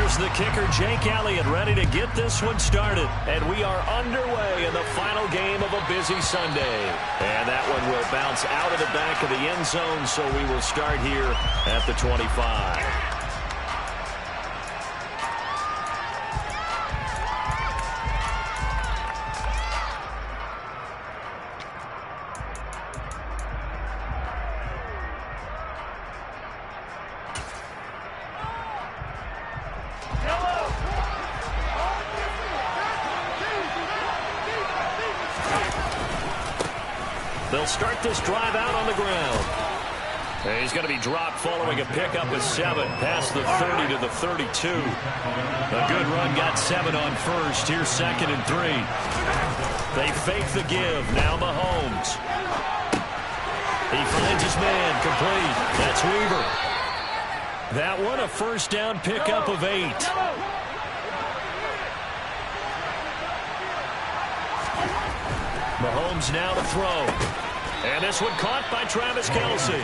Here's the kicker, Jake Elliott, ready to get this one started. And we are underway in the final game of a busy Sunday. And that one will bounce out of the back of the end zone, so we will start here at the 25. They'll start this drive out on the ground. And he's going to be dropped following a pickup of 7 past the 30 to the 32. A good run got 7 on first. Here's 2nd and 3. They fake the give. Now Mahomes. He finds his man complete. That's Weaver. That one a first down pickup of 8. Mahomes now to throw. And this one caught by Travis Kelce.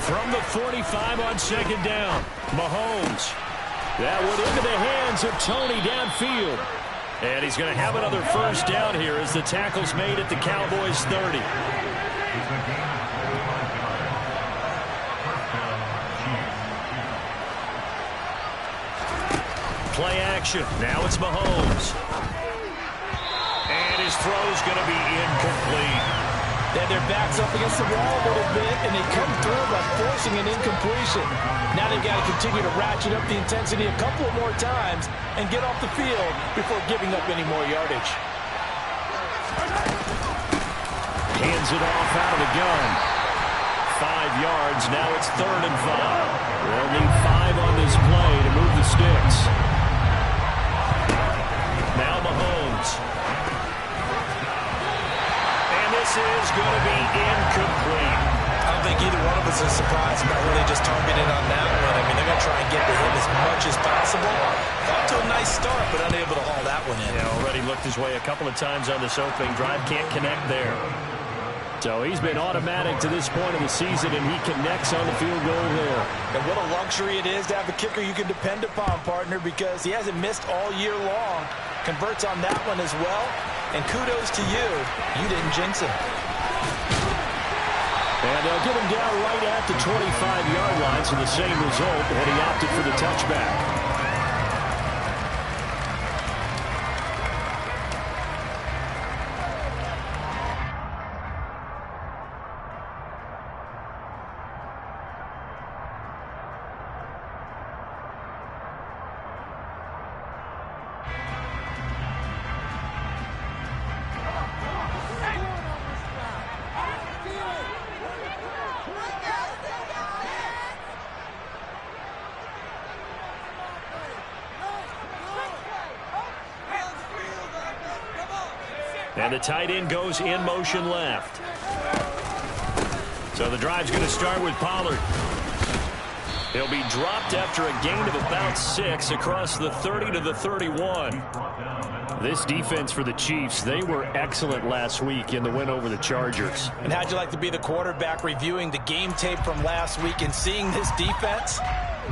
From the 45 on 2nd down, Mahomes. That one into the hands of Tony downfield. And he's going to have another first down here as the tackle's made at the Cowboys 30. Play action. Now it's Mahomes. And his throw's going to be incomplete. And their back's up against the wall a little bit, and they come through by forcing an incompletion. Now they've got to continue to ratchet up the intensity a couple more times and get off the field before giving up any more yardage. Hands it off out of the gun. 5 yards. Now it's 3rd and 5. They'll need 5 on this play to move the sticks. Now Mahomes. And this is going to be incomplete. I don't think either one of us is surprised about who they just targeted on that one. I mean, they're going to try and get to him as much as possible. Off to a nice start, but unable to haul that one in. Yeah, already looked his way a couple of times on this opening drive. Can't connect there. So he's been automatic to this point of the season, and he connects on the field goal there. And what a luxury it is to have a kicker you can depend upon, partner, because he hasn't missed all year long. Converts on that one as well. And kudos to you. You didn't jinx him. And they'll get him down right at the 25-yard line, so the same result, and he opted for the touchback. And the tight end goes in motion left. So the drive's going to start with Pollard. He'll be dropped after a gain of about 6 across the 30 to the 31. This defense for the Chiefs, they were excellent last week in the win over the Chargers. And how'd you like to be the quarterback reviewing the game tape from last week and seeing this defense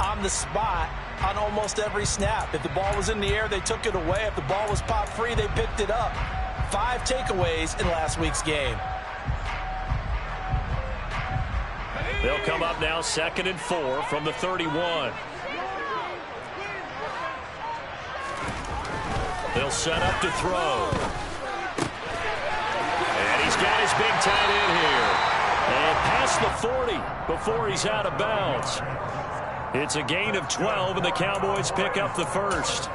on the spot on almost every snap? If the ball was in the air, they took it away. If the ball was popped free, they picked it up. 5 takeaways in last week's game. They'll come up now 2nd and 4 from the 31. They'll set up to throw. And he's got his big tight end here. And past the 40 before he's out of bounds. It's a gain of 12, and the Cowboys pick up the first.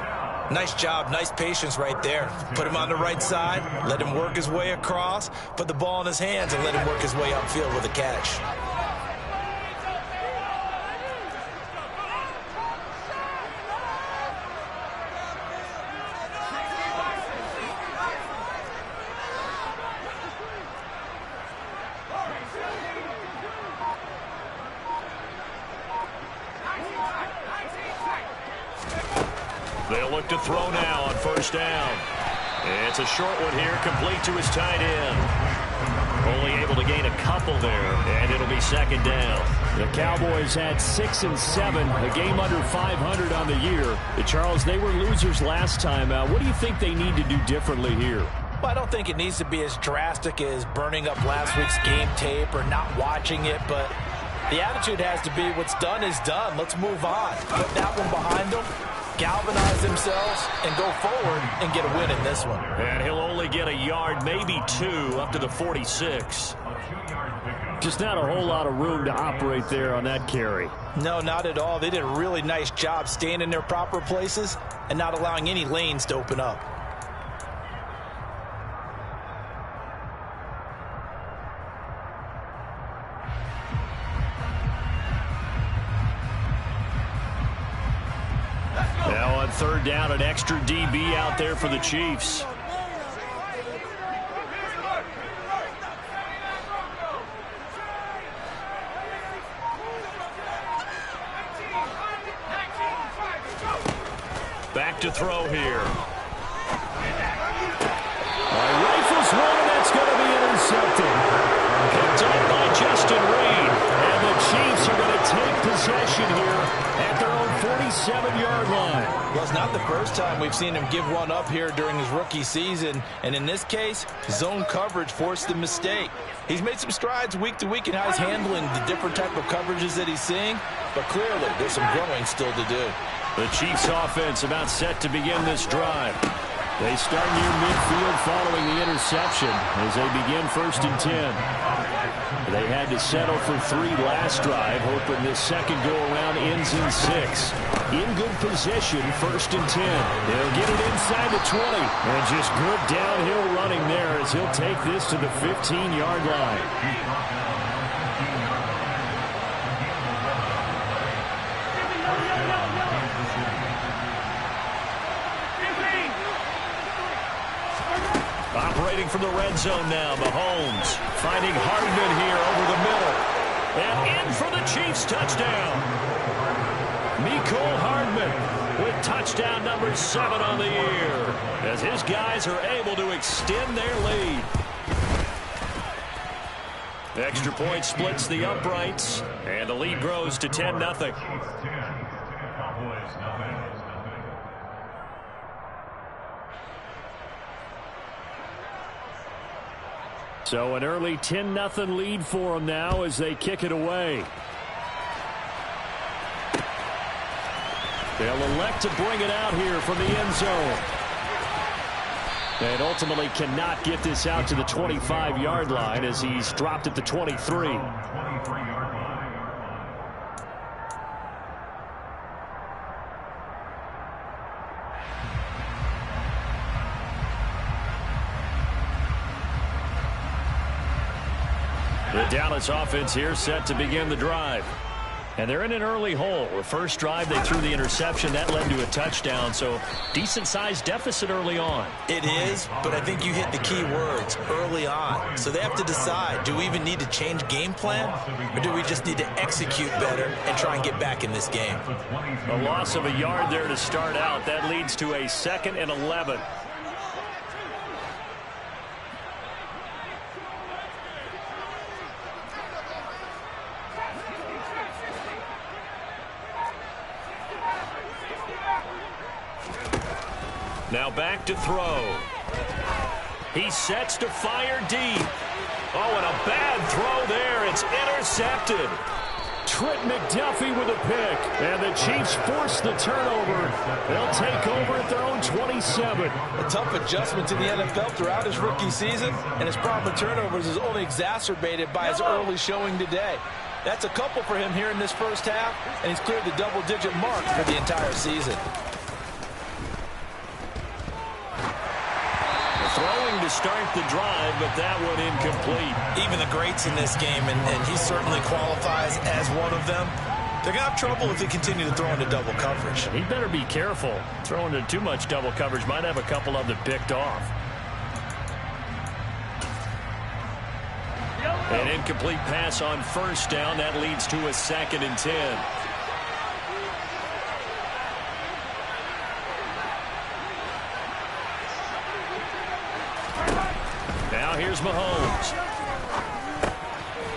Nice job, nice patience right there. Put him on the right side, let him work his way across, put the ball in his hands, and let him work his way upfield with a catch. They'll look to throw now on first down. It's a short one here, complete to his tight end. Only able to gain a couple there, and it'll be second down. The Cowboys had 6 and 7, a game under 500 on the year. Charles, they were losers last time. What do you think they need to do differently here? Well, I don't think it needs to be as drastic as burning up last week's game tape or not watching it, but the attitude has to be what's done is done. Let's move on. Put that one behind them, galvanize themselves, and go forward and get a win in this one. And he'll only get a yard, maybe 2, up to the 46. Just not a whole lot of room to operate there on that carry. No, not at all. They did a really nice job staying in their proper places and not allowing any lanes to open up. Now on third down, an extra DB out there for the Chiefs. Back to throw here. Rifles one, that's going to be intercepted. Picked up by Justin Reed. And the Chiefs are going to take possession here at their own 47-yard line. Well, it's not the first time we've seen him give one up here during his rookie season. And in this case, zone coverage forced the mistake. He's made some strides week to week in how he's handling the different type of coverages that he's seeing. But clearly, there's some growing still to do. The Chiefs offense about set to begin this drive. They start near midfield following the interception as they begin 1st and 10. They had to settle for 3 last drive, hoping this second go-around ends in 6. In good position, 1st and 10. They'll get it inside the 20. And just good downhill running there as he'll take this to the 15-yard line. Operating from the red zone now, Mahomes finding Hardman here over the middle. And in for the Chiefs touchdown. Mecole Hardman with touchdown number 7 on the year as his guys are able to extend their lead. Extra point splits the uprights, and the lead grows to 10-0. So an early 10-0 lead for them now as they kick it away. They'll elect to bring it out here from the end zone. And ultimately cannot get this out to the 25-yard line as he's dropped at the 23. The Dallas offense here set to begin the drive. And they're in an early hole. The first drive, they threw the interception. That led to a touchdown, so decent-sized deficit early on. It is, but I think you hit the key words, early on. So they have to decide, do we even need to change game plan, or do we just need to execute better and try and get back in this game? A loss of a yard there to start out. That leads to a 2nd and 11. Now back to throw. He sets to fire deep. Oh, and a bad throw there. It's intercepted. Trent McDuffie with a pick. And the Chiefs force the turnover. They'll take over at their own 27. A tough adjustment to the NFL throughout his rookie season, and his problem with turnovers is only exacerbated by his early showing today. That's a couple for him here in this first half, and he's cleared the double-digit mark for the entire season. Throwing to start the drive, but that one incomplete. Even the greats in this game, and he certainly qualifies as one of them, they're going to have trouble if they continue to throw into double coverage. He better be careful. Throwing into too much double coverage might have a couple of them picked off. An incomplete pass on first down. That leads to a 2nd and 10. Here's Mahomes.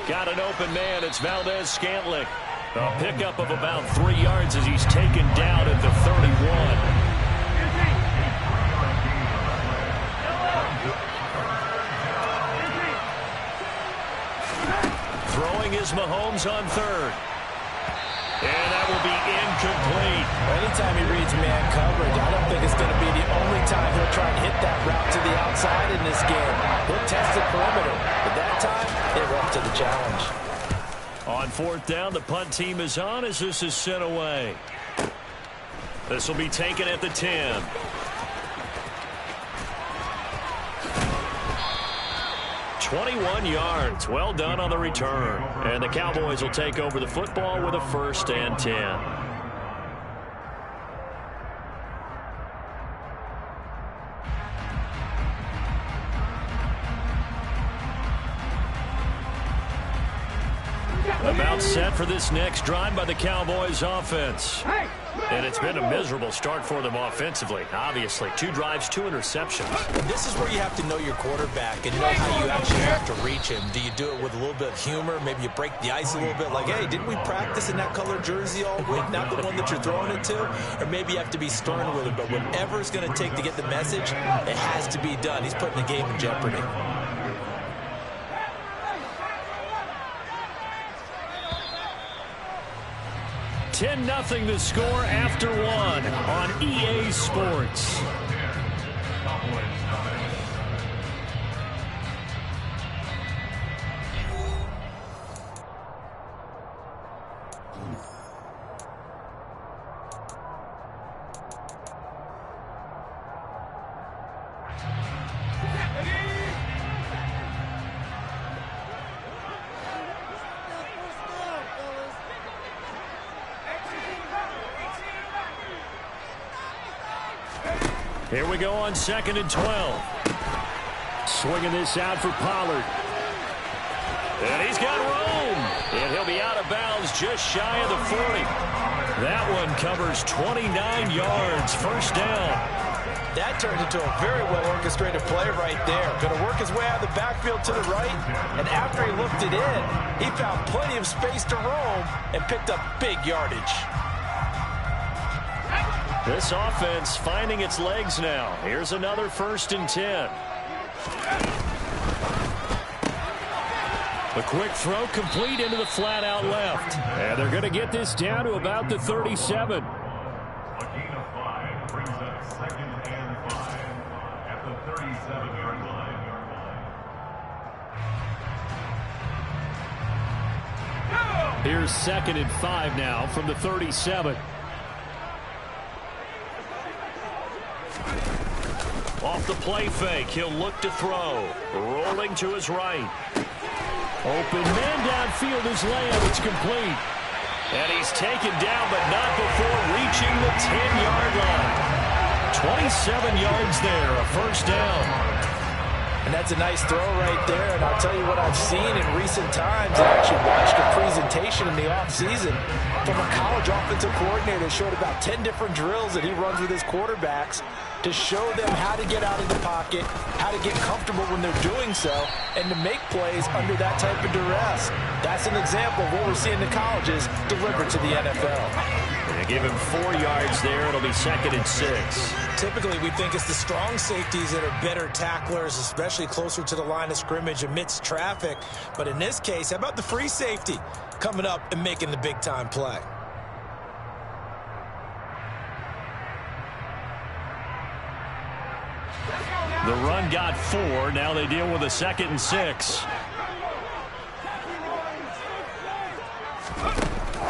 Got an open man. It's Valdez-Scantling. A pickup of about 3 yards as he's taken down at the 31. Throwing is Mahomes on third. And that will be incomplete. Anytime he reads man coverage, I don't think it's going to be the only time he'll try and hit that route to the outside in this game. He'll test the perimeter, but that time, they were up to the challenge. On fourth down, the punt team is on as this is sent away. This will be taken at the 10. 21 yards. Well done on the return. And the Cowboys will take over the football with a 1st and 10. About set for this next drive by the Cowboys offense. And it's been a miserable start for them offensively. Obviously, 2 drives, 2 interceptions. And this is where you have to know your quarterback and know how you actually have to reach him. Do you do it with a little bit of humor? Maybe you break the ice a little bit like, hey, didn't we practice in that color jersey all week? Not the one that you're throwing it to? Or maybe you have to be stern with him. But whatever it's going to take to get the message, it has to be done. He's putting the game in jeopardy. 10-0 the score after 1 on EA Sports. Here we go on 2nd and 12. Swinging this out for Pollard. And he's got room. And he'll be out of bounds just shy of the 40. That one covers 29 yards. 1st down. That turned into a very well-orchestrated play right there. Going to work his way out of the backfield to the right. And after he looked it in, he found plenty of space to roam and picked up big yardage. This offense finding its legs now. Here's another 1st and 10. The quick throw complete into the flat out left. And they're going to get this down to about the 37. Here's 2nd and 5 now from the 37. Off the play fake, he'll look to throw. Rolling to his right. Open man downfield is Lamb. It's complete. And he's taken down, but not before reaching the 10-yard line. 27 yards there, a 1st down. And that's a nice throw right there. And I'll tell you what I've seen in recent times. I actually watched a presentation in the offseason from a college offensive coordinator that showed about 10 different drills that he runs with his quarterbacks to show them how to get out of the pocket, how to get comfortable when they're doing so, and to make plays under that type of duress. That's an example of what we're seeing in the colleges delivered to the NFL. They give him 4 yards there. It'll be 2nd and 6. Typically, we think it's the strong safeties that are better tacklers, especially closer to the line of scrimmage amidst traffic. But in this case, how about the free safety coming up and making the big-time play? The run got 4. Now they deal with a 2nd and 6.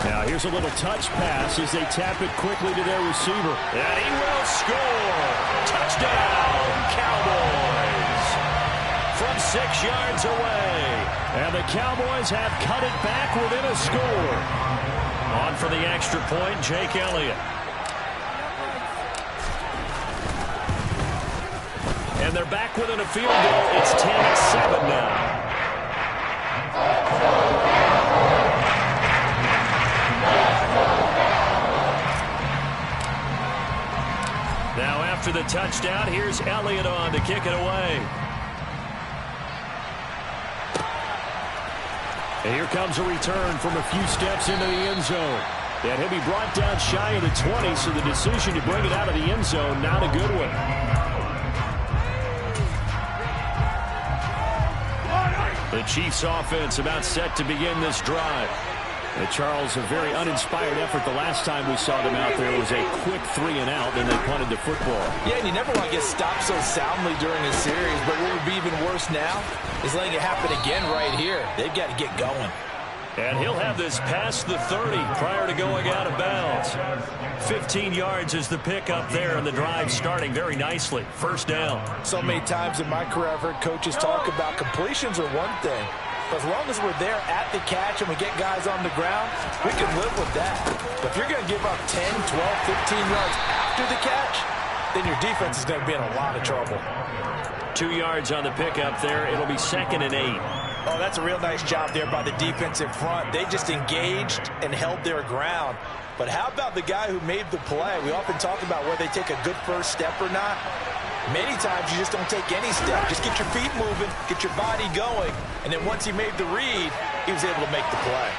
Now here's a little touch pass as they tap it quickly to their receiver. And he will score. Touchdown, Cowboys. From 6 yards away. And the Cowboys have cut it back within a score. On for the extra point, Jake Elliott. And they're back within a field goal. It's 10-7 now. Now after the touchdown, here's Elliott on to kick it away. And here comes a return from a few steps into the end zone. And he'll be brought down shy of the 20, so the decision to bring it out of the end zone, not a good one. The Chiefs offense about set to begin this drive. And Charles, a very uninspired effort the last time we saw them out there. It was a quick 3 and out, then they punted the football. Yeah, and you never want to get stopped so soundly during a series, but what would be even worse now is letting it happen again right here. They've got to get going. And he'll have this past the 30 prior to going out of bounds. 15 yards is the pickup there, and the drive starting very nicely. First down. So many times in my career I've heard coaches talk about completions are one thing. But as long as we're there at the catch and we get guys on the ground, we can live with that. But if you're going to give up 10, 12, 15 yards after the catch, then your defense is going to be in a lot of trouble. 2 yards on the pickup there. It'll be 2nd and 8. Oh, that's a real nice job there by the defense in front. They just engaged and held their ground. But how about the guy who made the play? We often talk about whether they take a good first step or not. Many times you just don't take any step. Just get your feet moving, get your body going, and then once he made the read, he was able to make the play.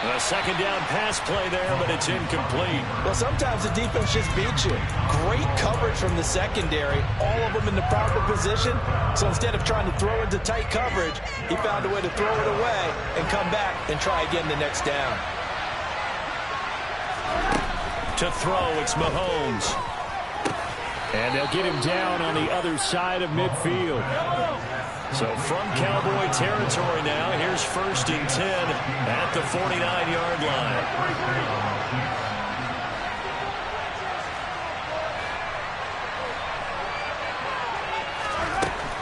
A second down pass play there, but it's incomplete. Well, sometimes the defense just beats you. Great coverage from the secondary, all of them in the proper position. So instead of trying to throw into tight coverage, he found a way to throw it away and come back and try again the next down. To throw, it's Mahomes. And they'll get him down on the other side of midfield. So from Cowboy territory now, here's 1st and 10 at the 49-yard line.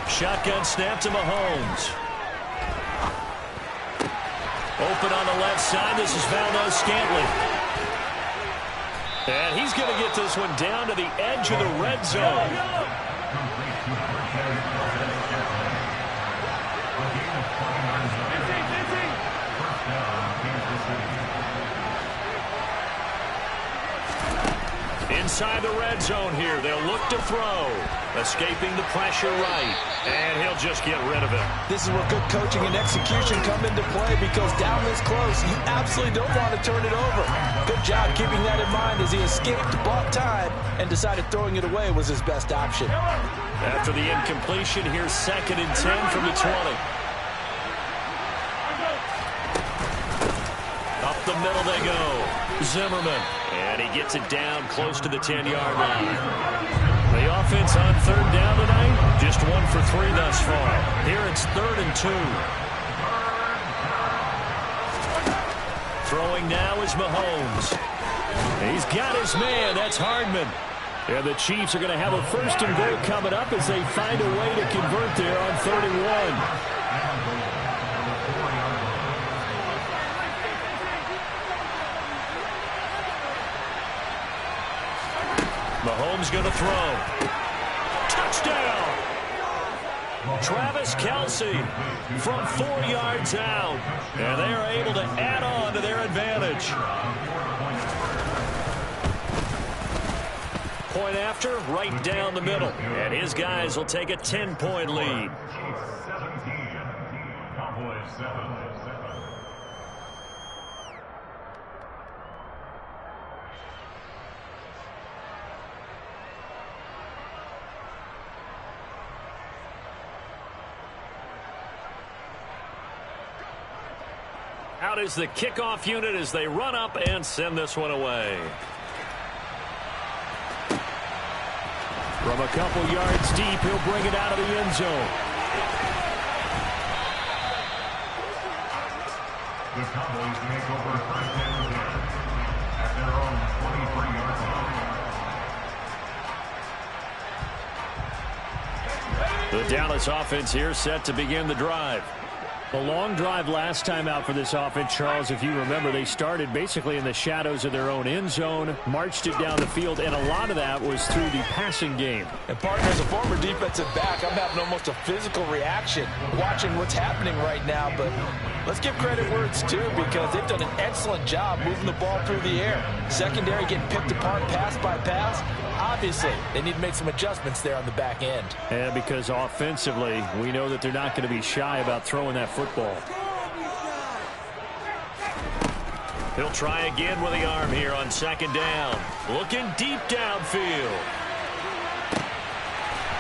Shotgun snap to Mahomes. Open on the left side. This is Valdez-Scantling. And he's going to get this one down to the edge of the red zone. Inside the red zone here. They'll look to throw. Escaping the pressure right. And he'll just get rid of it. This is where good coaching and execution come into play, because down this close, you absolutely don't want to turn it over. Good job keeping that in mind as he escaped, bought time, and decided throwing it away was his best option. After the incompletion, here's 2nd and 10 from the 20. Up the middle they go. Zimmerman. And he gets it down close to the 10-yard line. The offense on 3rd down tonight, just 1 for 3 thus far. Here it's 3rd and 2. Throwing now is Mahomes. He's got his man. That's Hardman. And the Chiefs are going to have a 1st and goal coming up as they find a way to convert there on 3rd and 1. Mahomes going to throw. Touchdown! Travis Kelce from 4 yards out. And they are able to add on to their advantage. Point after, right down the middle. And his guys will take a 10-point lead. Cowboys 7. Out is the kickoff unit as they run up and send this one away. From a couple yards deep, he'll bring it out of the end zone. The Cowboys make over 1st and 10 at their own 23-yard line. The Dallas offense here set to begin the drive. A long drive last time out for this offense, Charles. If you remember, they started basically in the shadows of their own end zone, marched it down the field, and a lot of that was through the passing game. And partner, as a former defensive back, I'm having almost a physical reaction watching what's happening right now. But let's give credit where it's due, because they've done an excellent job moving the ball through the air. Secondary getting picked apart pass by pass. Obviously, they need to make some adjustments there on the back end. And because offensively, we know that they're not going to be shy about throwing that football. He'll try again with the arm here on second down. Looking deep downfield.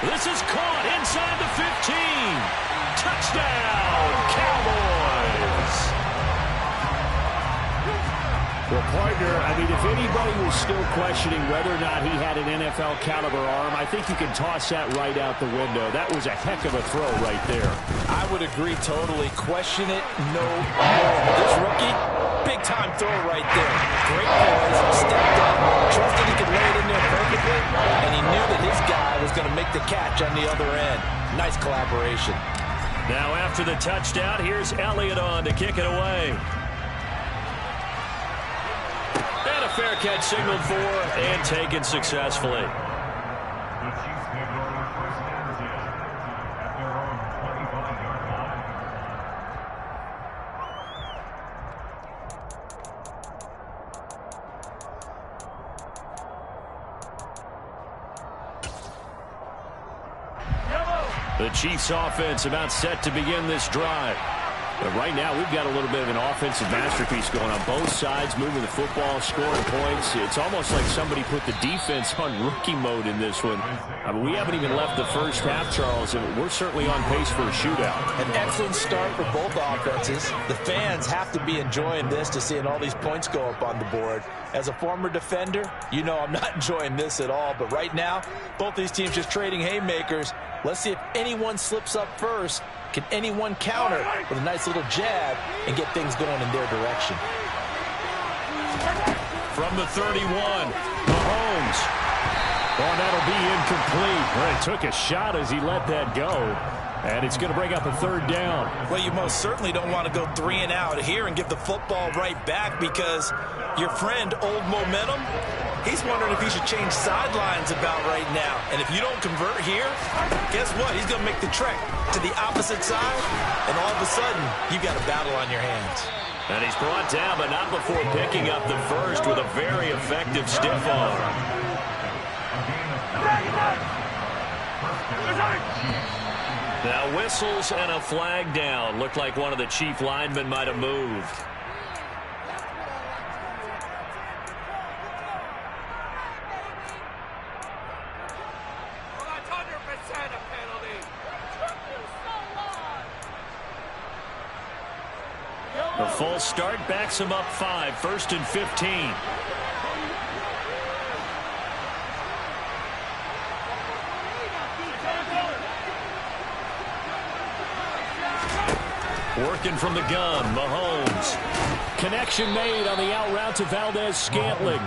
This is caught inside the 15. Touchdown, Cowboys. Well, partner, I mean, if anybody was still questioning whether or not he had an NFL caliber arm, I think you can toss that right out the window. That was a heck of a throw right there. I would agree totally. Question it no more. This rookie, big-time throw right there. Great poise, stepped up, trusted he could lay it in there perfectly, and he knew that his guy was going to make the catch on the other end. Nice collaboration. Now after the touchdown, here's Elliott on to kick it away. And a fair catch signaled for and taken successfully. The Chiefs offense about set to begin this drive. But right now, we've got a little bit of an offensive masterpiece going on both sides, moving the football, scoring points. It's almost like somebody put the defense on rookie mode in this one. I mean, we haven't even left the first half, Charles, and we're certainly on pace for a shootout. An excellent start for both offenses. The fans have to be enjoying this to seeing all these points go up on the board. As a former defender, you know I'm not enjoying this at all. But right now, both these teams just trading haymakers. Let's see if anyone slips up first. Can anyone counter with a nice little jab and get things going in their direction? From the 31, Mahomes. Oh, that'll be incomplete. Well, he took a shot as he let that go. And it's going to bring up a third down. Well, you most certainly don't want to go 3 and out here and give the football right back because your friend, Old Momentum, he's wondering if he should change sidelines about right now. And if you don't convert here, guess what? He's going to make the trek to the opposite side, and all of a sudden, you've got a battle on your hands. And he's brought down, but not before picking up the first with a very effective stiff arm. Now whistles and a flag down. Looked like one of the Chief linemen might have moved. The full start backs him up 5, 1st and 15. Working from the gun, Mahomes. Connection made on the out route to Valdez-Scantling.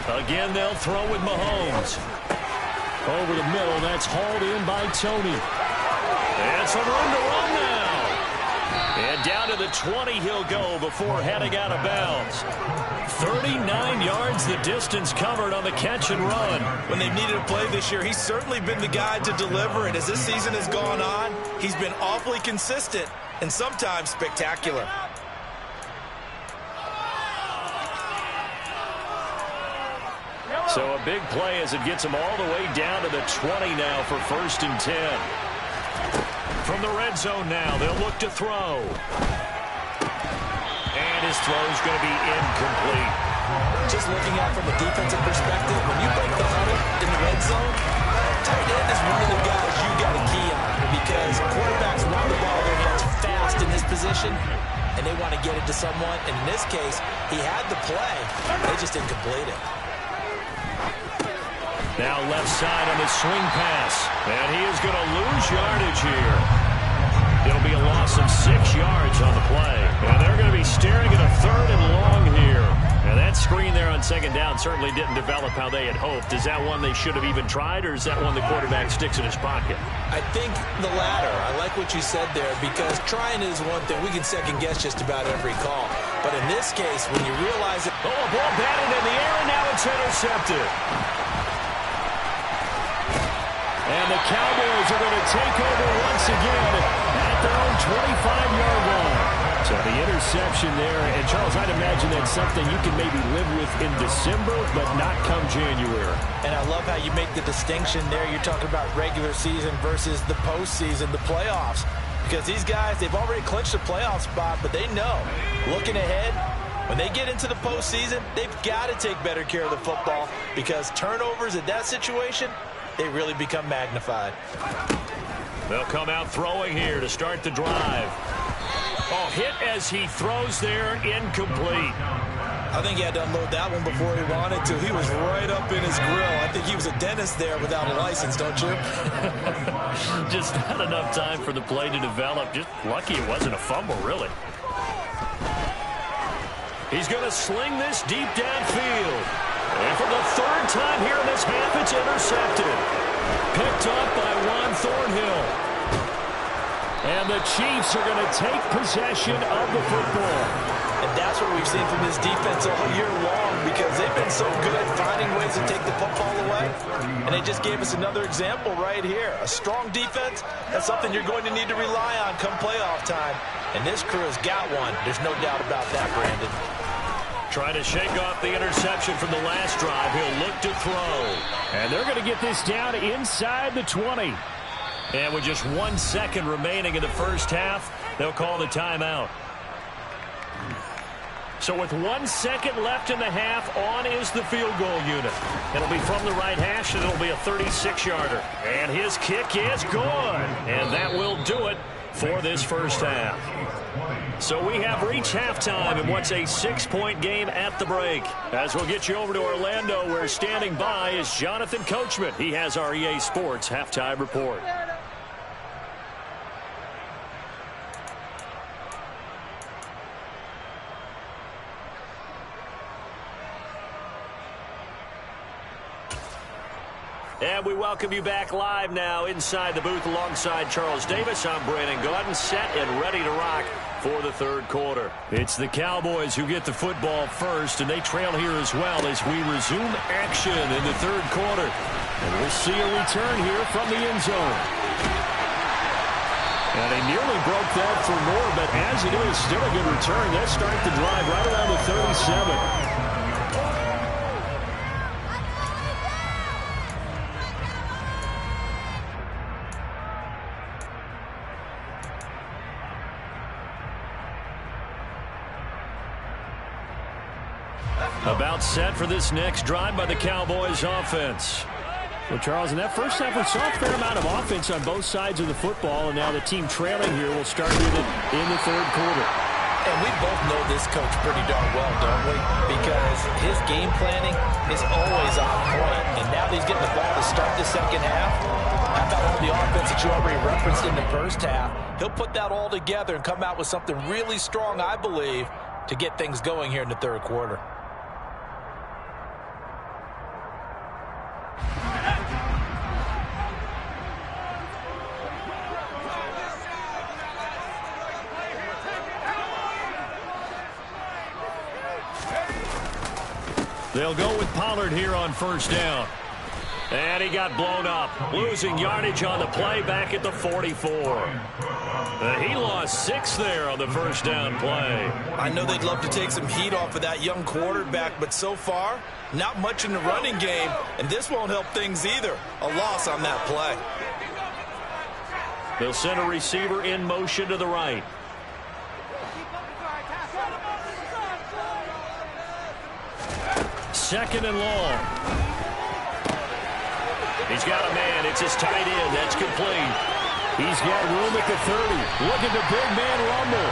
Again, they'll throw with Mahomes. Over the middle, that's hauled in by Tony. And some room to run now. And down to the 20 he'll go before heading out of bounds. 39 yards the distance covered on the catch and run. When they've needed a play this year, he's certainly been the guy to deliver. And as this season has gone on, he's been awfully consistent and sometimes spectacular. So a big play as it gets him all the way down to the 20 now for 1st and 10. From the red zone now, they'll look to throw. And his throw's going to be incomplete. Just looking at it from a defensive perspective, when you break the huddle in the red zone, tight end is one of the guys you got to key on because quarterbacks want the ball in their hands fast in this position, and they want to get it to someone. And in this case, he had the play. They just didn't complete it. Now left side on the swing pass. And he is going to lose yardage here. It'll be a loss of 6 yards on the play. And they're going to be staring at a 3rd and long here. Now that screen there on second down certainly didn't develop how they had hoped. Is that one they should have even tried, or is that one the quarterback sticks in his pocket? I think the latter. I like what you said there because trying is one thing. We can second guess just about every call. But in this case, when you realize it... Oh, a ball batted in the air, and now it's intercepted. And the Cowboys are going to take over once again at their own 25-yard line. So the interception there, and Charles, I'd imagine that's something you can maybe live with in December, but not come January. And I love how you make the distinction there. You're talking about regular season versus the postseason, the playoffs. because these guys, they've already clinched a playoff spot, but they know, looking ahead, when they get into the postseason, they've got to take better care of the football because turnovers in that situation, they really become magnified. They'll come out throwing here to start the drive. Oh, hit as he throws there, incomplete. I think he had to unload that one before he wanted to. He was right up in his grill. I think he was a dentist there without a license, don't you? Just not enough time for the play to develop. Just lucky it wasn't a fumble, really. He's going to sling this deep downfield. And for the third time here in this half, it's intercepted. Picked up by Juan Thornhill. And the Chiefs are going to take possession of the football. And that's what we've seen from this defense all year long because they've been so good at finding ways to take the football away. And they just gave us another example right here. A strong defense, that's something you're going to need to rely on come playoff time. And this crew has got one. There's no doubt about that, Brandon. Trying to shake off the interception from the last drive. He'll look to throw. And they're going to get this down inside the 20. And with just 1 second remaining in the first half, they'll call the timeout. So with 1 second left in the half, on is the field goal unit. It'll be from the right hash, and it'll be a 36-yarder. And his kick is good. And that will do it for this first half. So we have reached halftime in what's a 6-point game at the break. As we'll get you over to Orlando, where standing by is Jonathan Coachman. He has our EA Sports halftime report. And we welcome you back live now inside the booth alongside Charles Davis. I'm Brandon Gaudin, set and ready to rock for the third quarter. It's the Cowboys who get the football first, and they trail here as well as we resume action in the third quarter. And we'll see a return here from the end zone. And they nearly broke that for more, but as it is, still a good return. They'll start the drive right around the 37. About set for this next drive by the Cowboys offense. Well, Charles, in that first half, we saw a fair amount of offense on both sides of the football, and now the team trailing here will start with it in the third quarter. And we both know this coach pretty darn well, don't we? Because his game planning is always on point. And now that he's getting the ball to start the second half, how about all the offense that you already referenced in the first half? He'll put that all together and come out with something really strong, I believe, to get things going here in the third quarter. They'll go with Pollard here on first down. And he got blown up, losing yardage on the play back at the 44. He lost 6 there on the first down play. I know they'd love to take some heat off of that young quarterback, but so far, not much in the running game, and this won't help things either. A loss on that play. They'll send a receiver in motion to the right. Second and long. He's got a man. It's his tight end. That's complete. He's got room at the 30. Look at the big man rumble.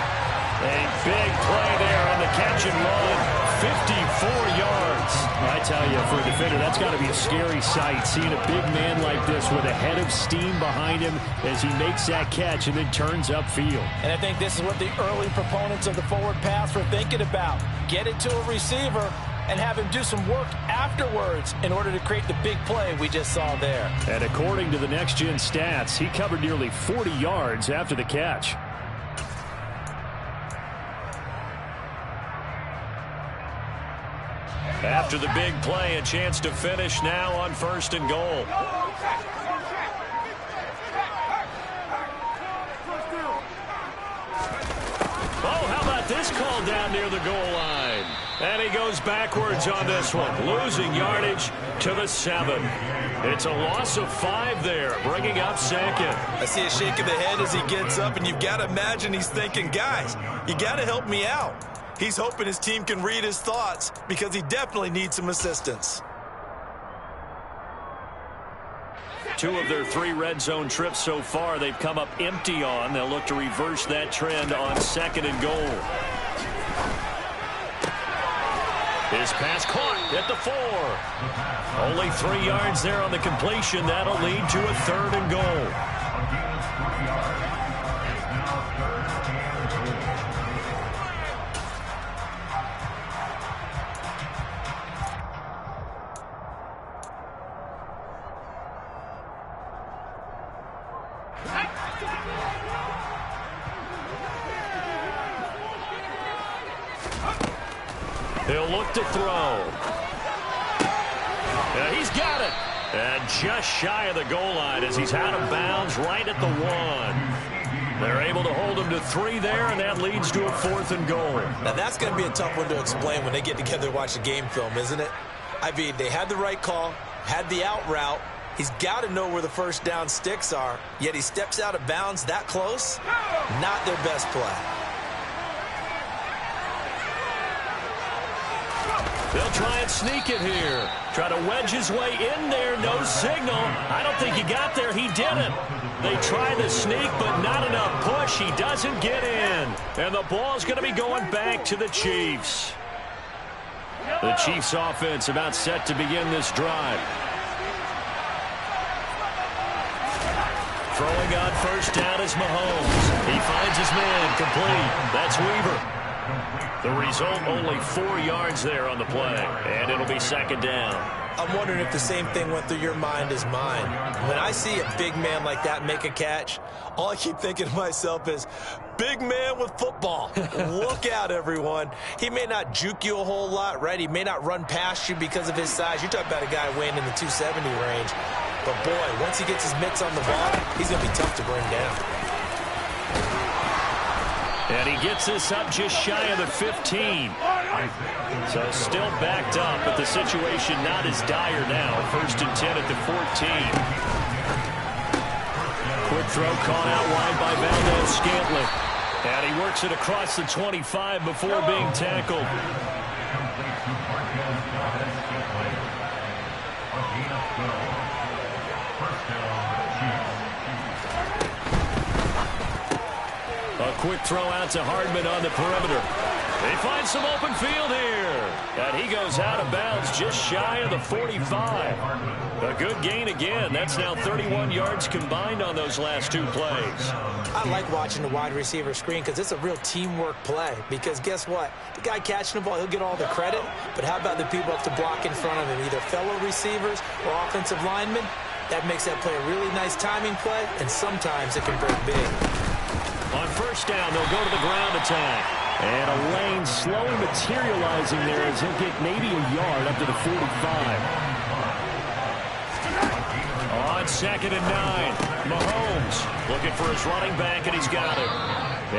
A big play there on the catch and run. 54 yards. I tell you, for a defender, that's got to be a scary sight, seeing a big man like this with a head of steam behind him as he makes that catch and then turns upfield. And I think this is what the early proponents of the forward pass were thinking about. Get it to a receiver and have him do some work afterwards in order to create the big play we just saw there. And according to the next-gen stats, he covered nearly 40 yards after the catch. After the big play, a chance to finish now on first and goal. Oh, how about this call down near the goal line? And he goes backwards on this one, losing yardage to the 7. It's a loss of 5 there, bringing up 2nd. I see a shake of the head as he gets up, and you've got to imagine he's thinking, guys, you got to help me out. He's hoping his team can read his thoughts because he definitely needs some assistance. 2 of their 3 red zone trips so far they've come up empty on. They'll look to reverse that trend on 2nd and goal. His pass caught at the 4. Only 3 yards there on the completion. That'll lead to a 3rd and goal. He'll look to throw. He's got it. And just shy of the goal line as he's out of bounds right at the 1. They're able to hold him to 3 there, and that leads to a 4th and goal. Now, that's going to be a tough one to explain when they get together and watch the game film, isn't it? I mean, they had the right call, had the out route. He's got to know where the first down sticks are, yet he steps out of bounds that close. Not their best play. They'll try and sneak it here. Try to wedge his way in there. No signal. I don't think he got there. He didn't. They try the sneak, but not enough push. He doesn't get in. And the ball's going to be going back to the Chiefs. The Chiefs offense about set to begin this drive. Throwing on first down is Mahomes. He finds his man complete. That's Weaver. The result, only 4 yards there on the play, and it'll be 2nd down. I'm wondering if the same thing went through your mind as mine. When I see a big man like that make a catch, all I keep thinking to myself is, big man with football. Look out, everyone. He may not juke you a whole lot, right? He may not run past you because of his size. You're talking about a guy weighing in the 270 range. But, boy, once he gets his mitts on the ball, he's going to be tough to bring down. And he gets this up just shy of the 15. So still backed up, but the situation not as dire now. 1st and 10 at the 14. Quick throw caught out wide by Valdez-Scantling. And he works it across the 25 before being tackled. A quick throw out to Hardman on the perimeter. They find some open field here. And he goes out of bounds just shy of the 45. A good gain again. That's now 31 yards combined on those last 2 plays. I like watching the wide receiver screen because it's a real teamwork play. Because guess what? The guy catching the ball, he'll get all the credit. But how about the people up to block in front of him, either fellow receivers or offensive linemen? That makes that play a really nice timing play, and sometimes it can break big. On first down, they'll go to the ground attack. And a lane slowly materializing there as he'll get maybe a yard up to the 45. On 2nd and 9, Mahomes looking for his running back, and he's got it.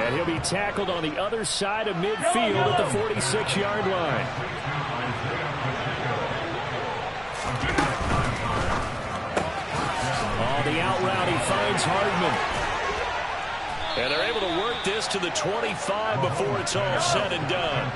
And he'll be tackled on the other side of midfield at the 46-yard line. On the out route, he finds Hardman. And they're able to work this to the 25 before it's all said and done.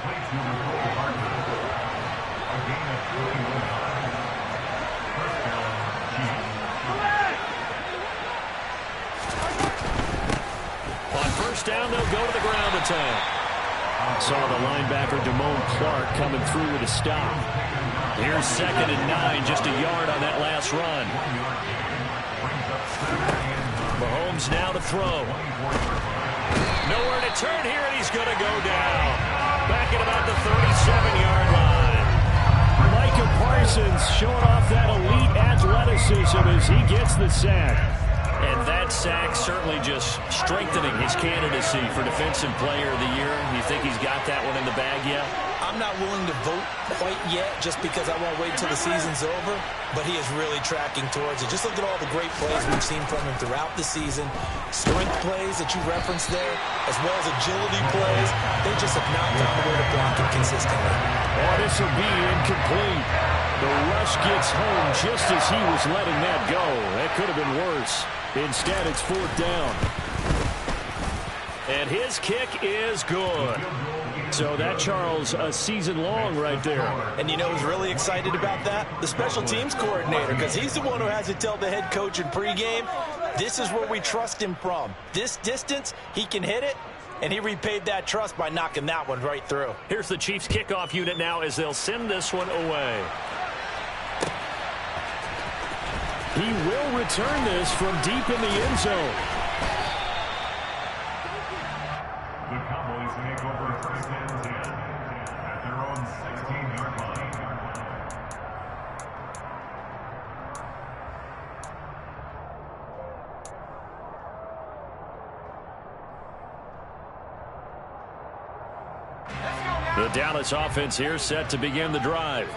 On first down, they'll go to the ground attack. Saw the linebacker Damone Clark coming through with a stop. Here's 2nd and 9, just a yard on that last run. Mahomes now to throw. Nowhere to turn here, and he's going to go down. Back at about the 37-yard line. Micah Parsons showing off that elite athleticism as he gets the sack. And that sack certainly just strengthening his candidacy for Defensive Player of the Year. You think he's got that one in the bag yet? I'm I'm not willing to vote quite yet just because I won't wait until the season's over, but he is really tracking towards it. Just look at all the great plays we've seen from him throughout the season. Strength plays that you referenced there, as well as agility plays. They just have not found a way to block it consistently. Oh, this will be incomplete. The rush gets home just as he was letting that go. That could have been worse. Instead, it's 4th down. And his kick is good. So that, Charles, a season long right there. And you know who's really excited about that? The special teams coordinator, because he's the one who has to tell the head coach in pregame, this is where we trust him from. This distance, he can hit it, and he repaid that trust by knocking that one right through. Here's the Chiefs kickoff unit now as they'll send this one away. He will return this from deep in the end zone. The Cowboys take over 1st and 10 at their own 16-yard line. The Dallas offense here set to begin the drive.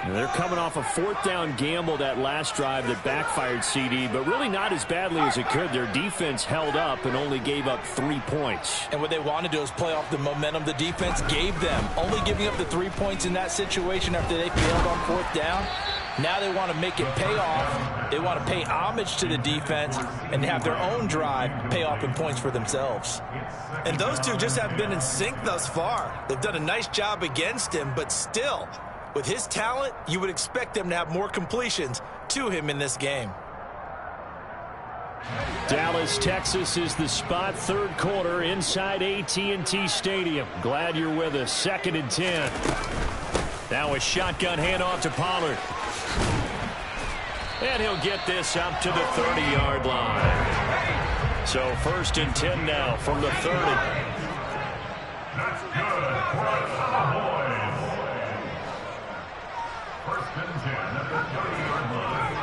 And they're coming off a 4th down gamble that last drive that backfired, CD, but really not as badly as it could. Their defense held up and only gave up 3 points. And what they want to do is play off the momentum the defense gave them. Only giving up the 3 points in that situation after they failed on 4th down. Now they want to make it pay off. They want to pay homage to the defense and have their own drive pay off in points for themselves. And those two just haven't been in sync thus far. They've done a nice job against him, but still, with his talent, you would expect them to have more completions to him in this game. Dallas, Texas is the spot, 3rd quarter inside AT&T Stadium. Glad you're with us. 2nd and 10. Now a shotgun handoff to Pollard. And he'll get this up to the 30-yard line. So 1st and 10 now from the 30. That's good for the Cowboys. 1st and 10 at the 30-yard line.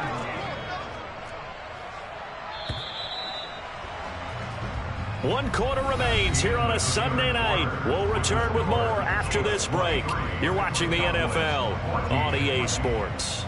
1 quarter remains here on a Sunday night. We'll return with more after this break. You're watching the NFL on EA Sports.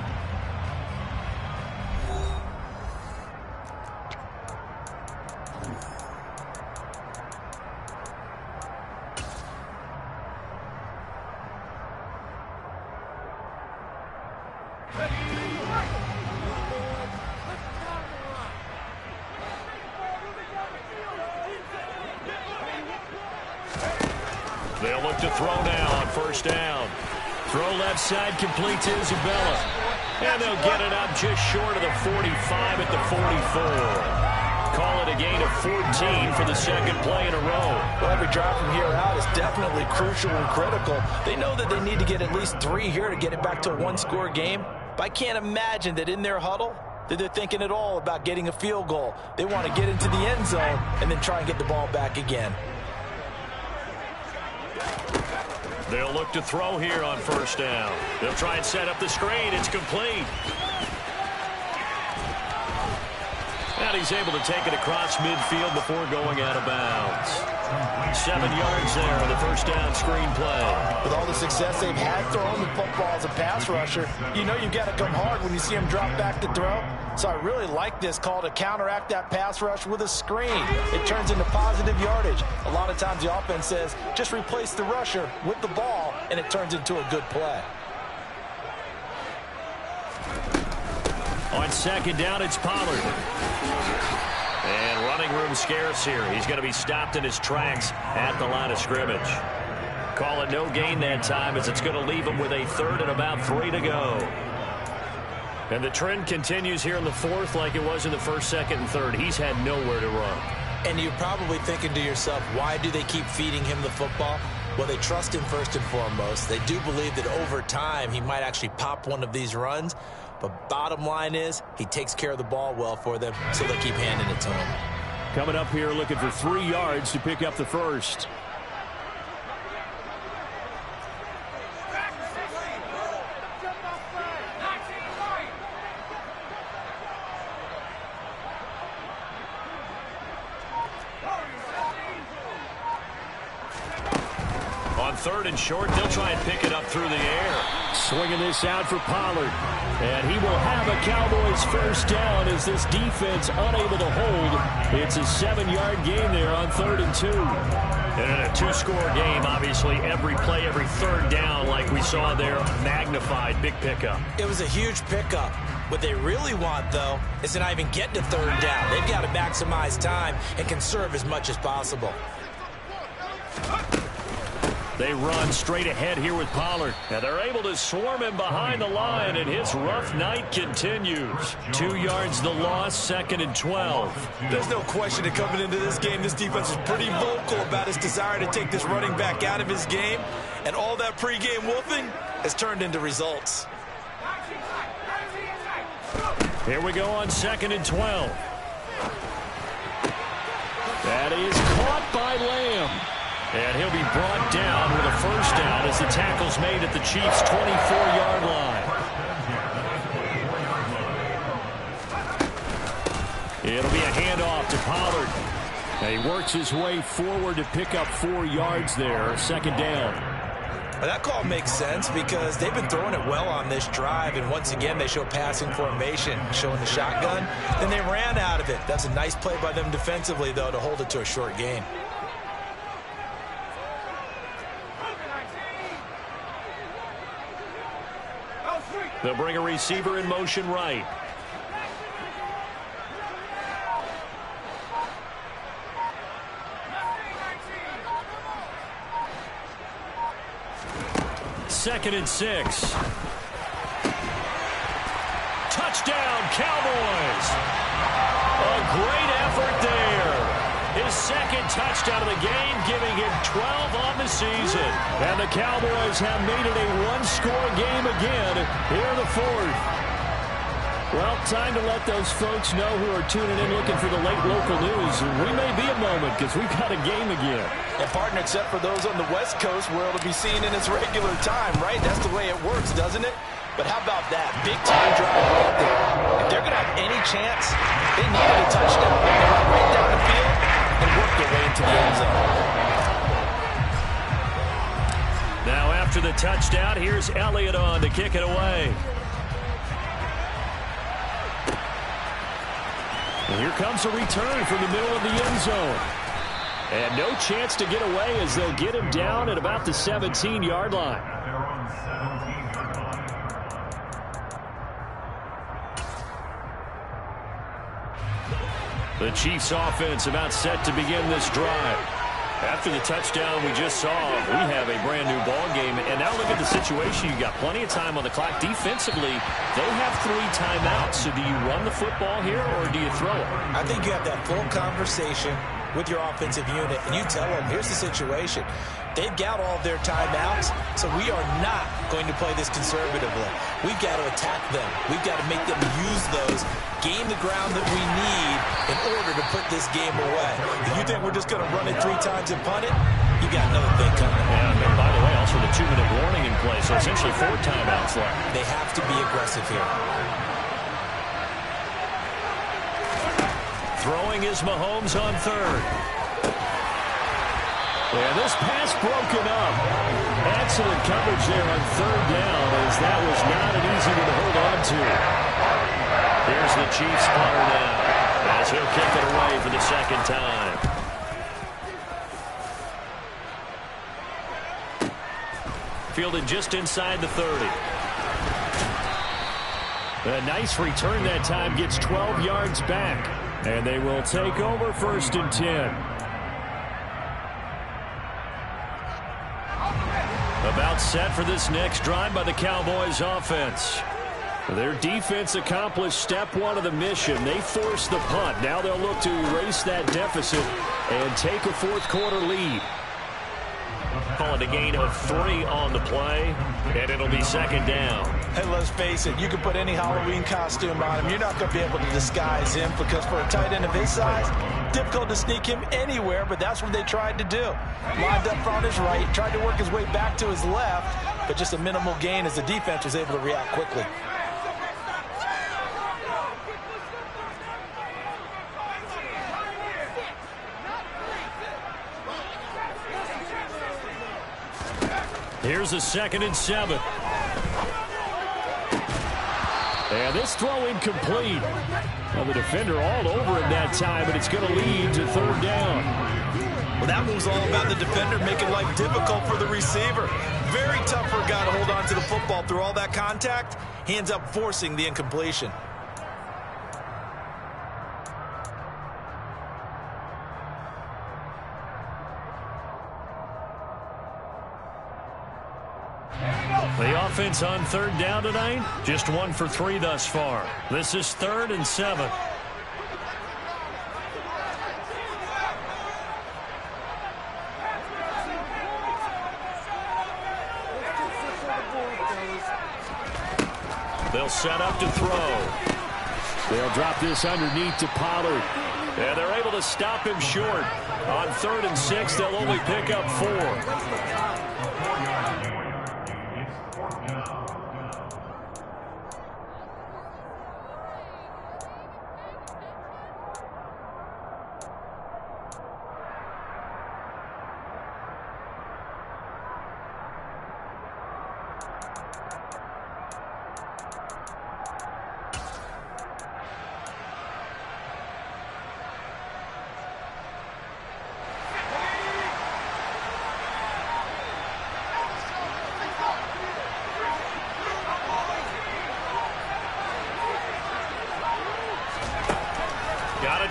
They'll look to throw now on 1st down. Throw left side, complete to Isabella. And they'll get it up just short of the 45 at the 44. Call it a gain of 14 for the 2nd play in a row. Well, every drive from here out is definitely crucial and critical. They know that they need to get at least 3 here to get it back to a 1-score game. But I can't imagine that in their huddle that they're thinking at all about getting a field goal. They want to get into the end zone and then try and get the ball back again. They'll look to throw here on 1st down. They'll try and set up the screen. It's complete. And he's able to take it across midfield before going out of bounds. 7 yards there on the 1st down screen play. With all the success they've had throwing the football as a pass rusher, you know you've got to come hard when you see him drop back to throw. So I really like this call to counteract that pass rush with a screen. It turns into positive yardage. A lot of times the offense says, just replace the rusher with the ball, and it turns into a good play. On 2nd down, it's Pollard. And running room scarce here. He's going to be stopped in his tracks at the line of scrimmage. Call it no gain that time, as it's going to leave him with a 3rd and about 3 to go. And the trend continues here in the 4th like it was in the 1st, 2nd, and 3rd. He's had nowhere to run. And you're probably thinking to yourself, why do they keep feeding him the football? Well, they trust him first and foremost. They do believe that over time he might actually pop one of these runs. But bottom line is he takes care of the ball well for them, so they'll keep handing it to him. Coming up here looking for 3 yards to pick up the 1st. On On 3rd and short, they'll try and pick it up through the air. Swinging this out for Pollard. And he will have a Cowboys first down as this defense unable to hold. It's a 7-yard gain there on 3rd and 2. And in a 2-score game, obviously, every play, every 3rd down, like we saw there, magnified. Big pickup. It was a huge pickup. What they really want, though, is to not even get to 3rd down. They've got to maximize time and conserve as much as possible. They run straight ahead here with Pollard. And they're able to swarm him behind the line, and his rough night continues. 2 yards the loss, 2nd and 12. There's no question that coming into this game, this defense is pretty vocal about its desire to take this running back out of his game. And all that pregame wolfing has turned into results. Here we go on 2nd and 12. That is caught by Lamb. And he'll be brought down with a first down as the tackle's made at the Chiefs' 24-yard line. It'll be a handoff to Pollard. And he works his way forward to pick up 4 yards there, 2nd down. Well, that call makes sense because they've been throwing it well on this drive, and once again they show passing formation, showing the shotgun. Then they ran out of it. That's a nice play by them defensively, though, to hold it to a short gain. They'll bring a receiver in motion right. Second and 6. Touchdown, Cowboys. A great effort there. His 2nd touchdown of the game, giving him 12 on the season. And the Cowboys have made it a 1-score game again here in the 4th. Well, time to let those folks know who are tuning in looking for the late local news. We may be a moment because we've got a game again. And, partner, except for those on the West Coast where it'll be seen in its regular time, right? That's the way it works, doesn't it? But how about that? Big-time drive right there. If they're going to have any chance, they needed a touchdown. They run right down the field and work their way into the end zone. Now, after the touchdown, here's Elliott on to kick it away. And here comes a return from the middle of the end zone. And no chance to get away as they'll get him down at about the 17-yard line. The Chiefs offense about set to begin this drive. After the touchdown we just saw, we have a brand new ball game. And now look at the situation. You've got plenty of time on the clock. Defensively, they have 3 timeouts. So do you run the football here or do you throw it? I think you have that full conversation with your offensive unit, and you tell them, here's the situation. They've got all of their timeouts, so we are not going to play this conservatively. We've got to attack them. We've got to make them use those, gain the ground that we need in order to put this game away. If you think we're just going to run it 3 times and punt it, you got another thing coming. And by the way, also the 2-minute warning in play, so essentially 4 timeouts left. They have to be aggressive here. Throwing is Mahomes on 3rd. And this pass broken up. Excellent coverage there on 3rd down, as that was not an easy one to hold on to. Here's the Chiefs punter now, as he'll kick it away for the 2nd time. Fielded just inside the 30. A nice return that time, gets 12 yards back. And they will take over 1st and 10. About set for this next drive by the Cowboys offense. Their defense accomplished step 1 of the mission. They forced the punt. Now they'll look to erase that deficit and take a 4th quarter lead. Calling a gain of 3 on the play, and it'll be 2nd down. Hey, let's face it, you can put any Halloween costume on him. You're not going to be able to disguise him because for a tight end of his size, difficult to sneak him anywhere, but that's what they tried to do. Lined up on his right, tried to work his way back to his left, but just a minimal gain as the defense was able to react quickly. Here's a 2nd and 7. And this throw incomplete. Well, the defender all over him that time, but it's going to lead to 3rd down. Well, that move's all about the defender making life difficult for the receiver. Very tough for a guy to hold on to the football through all that contact. He ends up forcing the incompletion. The offense on 3rd down tonight, just 1 for 3 thus far. This is 3rd and 7. They'll set up to throw. They'll drop this underneath to Pollard. And they're able to stop him short. On 3rd and 6, they'll only pick up 4.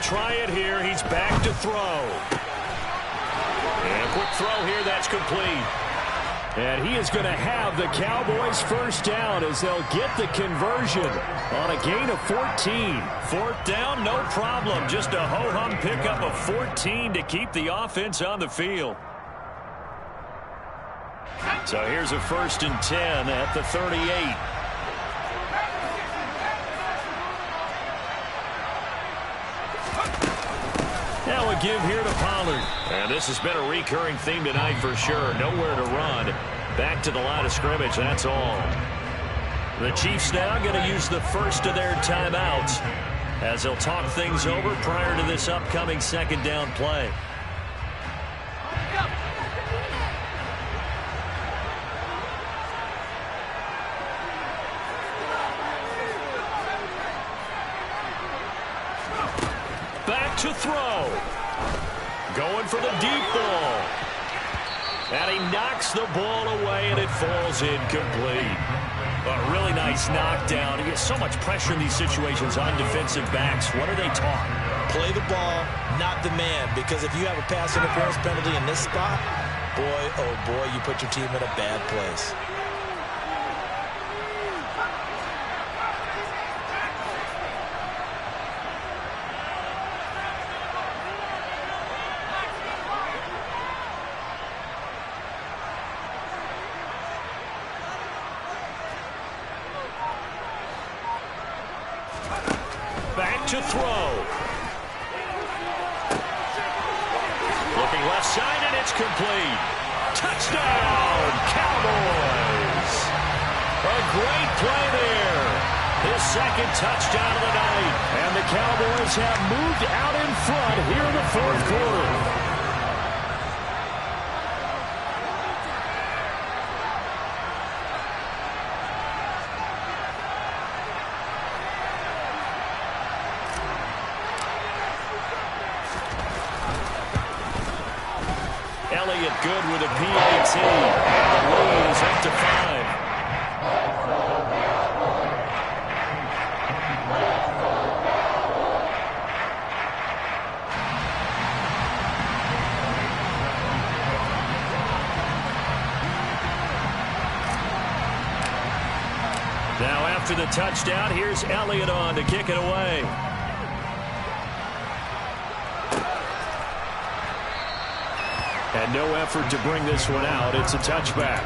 Try it here. He's back to throw. And a quick throw here. That's complete. And he is going to have the Cowboys 1st down as they'll get the conversion on a gain of 14. 4th down, no problem. Just a ho-hum pickup of 14 to keep the offense on the field. So here's a 1st and 10 at the 38. Now a give here to Pollard. And this has been a recurring theme tonight for sure. Nowhere to run. Back to the line of scrimmage, that's all. The Chiefs now going to use the first of their timeouts as they'll talk things over prior to this upcoming 2nd down play. Back to throw. Going for the deep ball. And he knocks the ball away, and it falls incomplete. A really nice knockdown. He gets so much pressure in these situations on defensive backs. What are they taught? Play the ball, not the man. Because if you have a pass interference penalty in this spot, boy, oh boy, you put your team in a bad place. To throw. Looking left side, and it's complete. Touchdown, Cowboys. A great play there. His 2nd touchdown of the night. And the Cowboys have moved out in front here in the 4th quarter. Good with a PAT. The lead is up to 5. Now after the touchdown, here's Elliott on to kick it away. And no effort to bring this one out. It's a touchback.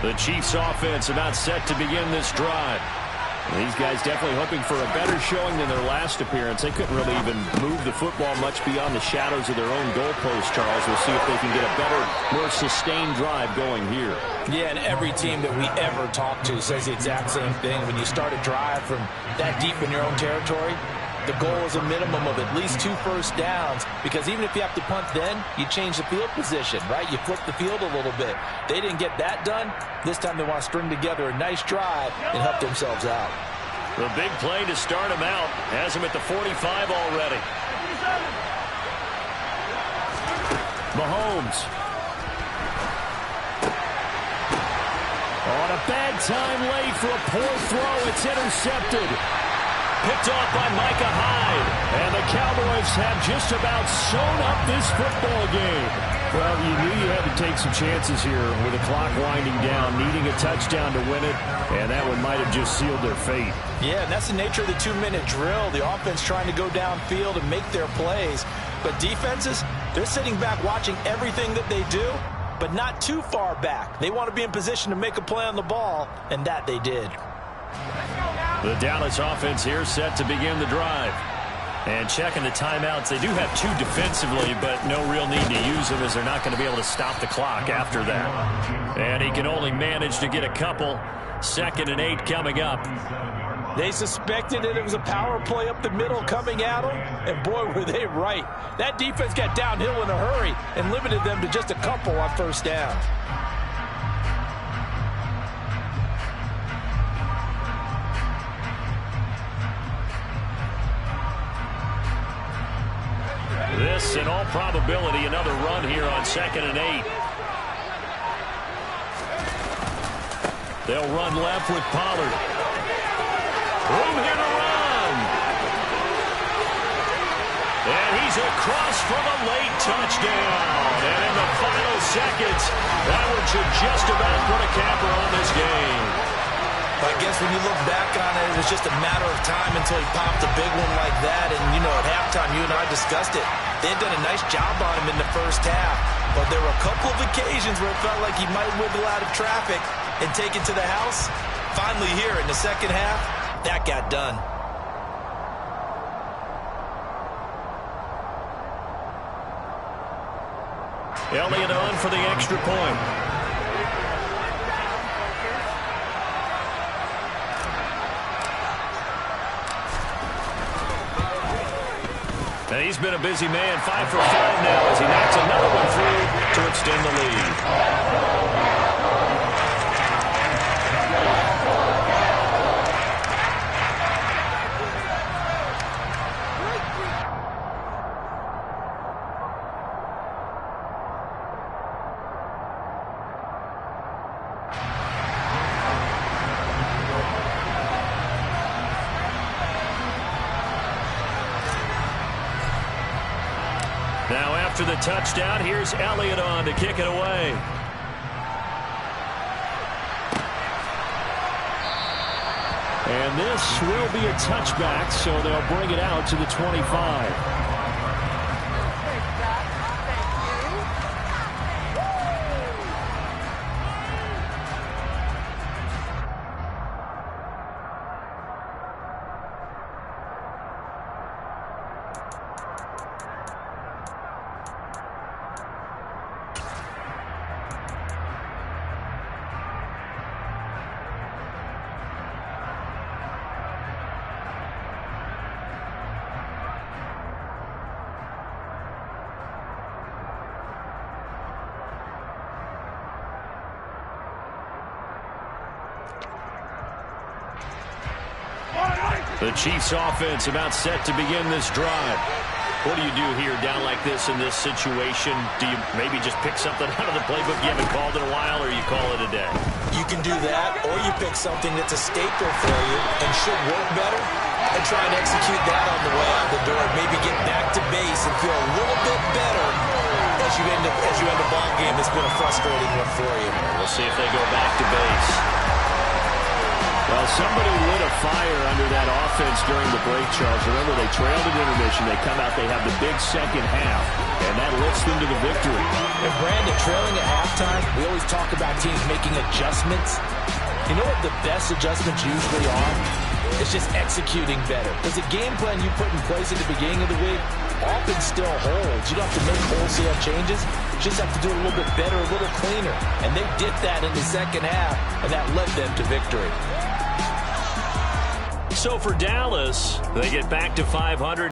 The Chiefs offense about set to begin this drive. These guys definitely hoping for a better showing than their last appearance. They couldn't really even move the football much beyond the shadows of their own goalpost, Charles. We'll see if they can get a better, more sustained drive going here. Yeah, and every team that we ever talk to says the exact same thing. When you start a drive from that deep in your own territory, the goal is a minimum of at least 2 first downs, because even if you have to punt then, you change the field position, right? You flip the field a little bit. They didn't get that done. This time they want to string together a nice drive and help themselves out. The big play to start him out has him at the 45 already. Mahomes. On a bad time late for a poor throw. It's intercepted. Picked off by Micah Hyde. And the Cowboys have just about sewn up this football game. Well, you knew you had to take some chances here with the clock winding down, needing a touchdown to win it, and that one might have just sealed their fate. Yeah, and that's the nature of the 2-minute drill. The offense trying to go downfield and make their plays. But defenses, they're sitting back watching everything that they do, but not too far back. They want to be in position to make a play on the ball, and that they did. The Dallas offense here set to begin the drive. And checking the timeouts, they do have 2 defensively, but no real need to use them as they're not going to be able to stop the clock after that. And he can only manage to get a couple. 2nd and 8 coming up. They suspected that it was a power play up the middle coming at them, and boy, were they right. That defense got downhill in a hurry and limited them to just a couple on first down. This, in all probability, another run here on 2nd and 8. They'll run left with Pollard. Room here to run. And he's across for the late touchdown. And in the final seconds, that one should just about put a capper on this game. I guess when you look back on it, it was just a matter of time until he popped a big one like that. And, you know, at halftime, you and I discussed it. They had done a nice job on him in the first half. But there were a couple of occasions where it felt like he might wiggle out of traffic and take it to the house. Finally here in the second half, that got done. Elliott on for the extra point. And he's been a busy man, 5 for 5 now as he knocks another one through to extend the lead. Now after the touchdown, here's Elliott on to kick it away. And this will be a touchback, so they'll bring it out to the 25. The Chiefs offense about set to begin this drive. What do you do here down like this in this situation? Do you maybe just pick something out of the playbook you haven't called in a while, or you call it a day? You can do that, or you pick something that's a staple for you and should work better and try and execute that on the way out the door. Maybe get back to base and feel a little bit better as you end a ball game that's been a frustrating one for you. We'll see if they go back to base. Well, somebody lit a fire under that offense during the break, Charles. Remember, they trailed at intermission. They come out, they have the big second half, and that lifts them to the victory. And Brandon, trailing at halftime, we always talk about teams making adjustments. You know what the best adjustments usually are? It's just executing better. Because the game plan you put in place at the beginning of the week often still holds. You don't have to make wholesale changes. You just have to do it a little bit better, a little cleaner. And they did that in the second half, and that led them to victory. So for Dallas, they get back to 500.